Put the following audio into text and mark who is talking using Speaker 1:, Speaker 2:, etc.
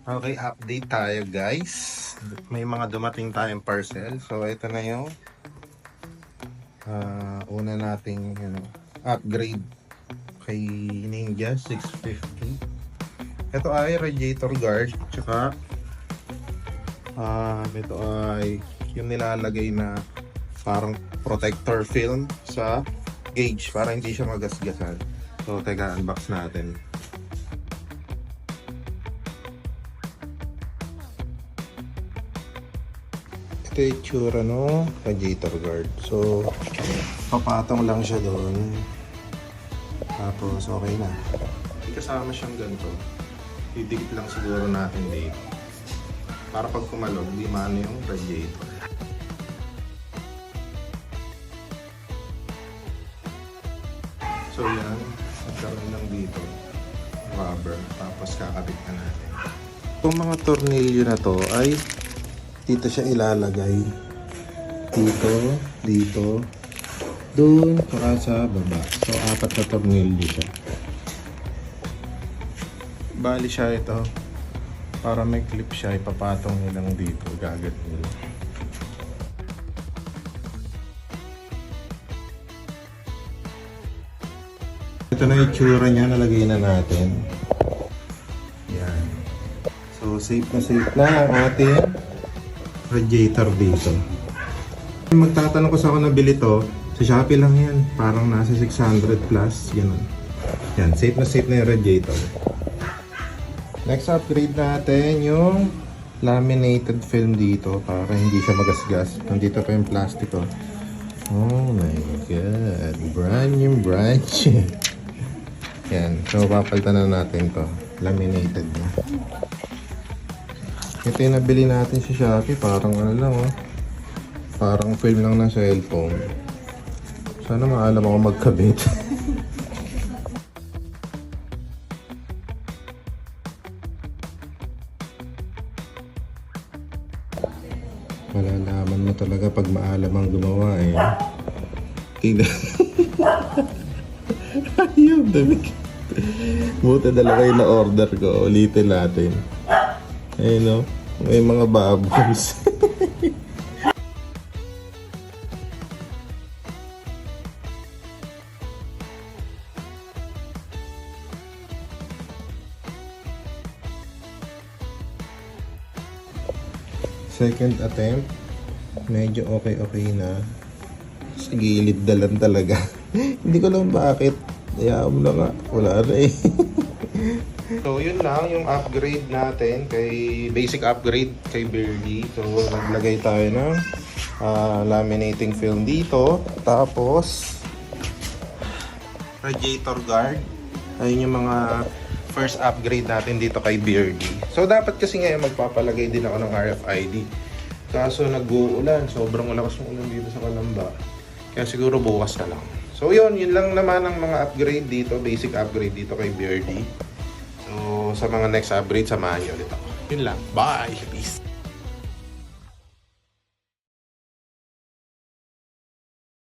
Speaker 1: Okay, update tayo guys. May mga dumating tayong parcel. So ito na yung una nating upgrade kay Ninja 650. Ito ay radiator guard. Tsaka ito ay yung nilalagay na parang protector film sa gauge para hindi siya magasgasan. So teka, unbox natin. Ito yung itsura no radiator guard. So papatong lang siya doon, tapos okay na. May kasama siyang ganito, didikit lang siguro natin dito para pag kumalog di maano yung radiator. So yan, magkaroon lang dito rubber, tapos kakabit na natin. Itong mga tornilyo na to ay dito siya ilalagay, dito, dito, doon, saka sa baba. So 4 na tornilyo siya. Bali siya ito, para may clip siya, ipapatong nilang dito, gagat nila. Ito na yung itsura niya, nalagay na natin. Yan. So safe na ang ating radiator dito. Magtatanong ko sa ako nabili to, sa Shopee lang yan, parang nasa 600 plus, ganun. Yan, safe na yung radiator. Next upgrade natin yung laminated film dito para hindi siya magasgas. Nandito pa yung plastiko. Oh my god, brand new. Yan, so papalitan na natin to, laminated na. Ito yung nabili natin sa Shopee, parang ano lang parang film lang ng cellphone. Sana maalam ako magkabit. Malalaman mo talaga pag maalam ang gumawa eh. Tingnan. Ayun, dami. Buti dalawa yung na-order ko. Ulitin natin. Ayun no, may mga bubbles. Second attempt, medyo okay na. Sa gilid dalan talaga. Hindi ko lang bakit. Hayaan mo na nga, wala na eh. So yun lang yung upgrade natin kay basic upgrade kay Beardy. So naglagay tayo ng laminating film dito, tapos radiator guard. Ayun yung mga first upgrade natin dito kay Beardy. So dapat kasi ngayon magpapalagay din ako ng RFID. Kaso nag-uulan, sobrang lakas ng ulan dito sa Calamba. Kaya siguro bukas na lang. So yun lang naman ang mga upgrade dito, basic upgrade dito kay Beardy. So sa mga next upgrade, samahan nyo ulit ako. Yun lang. Bye! Peace!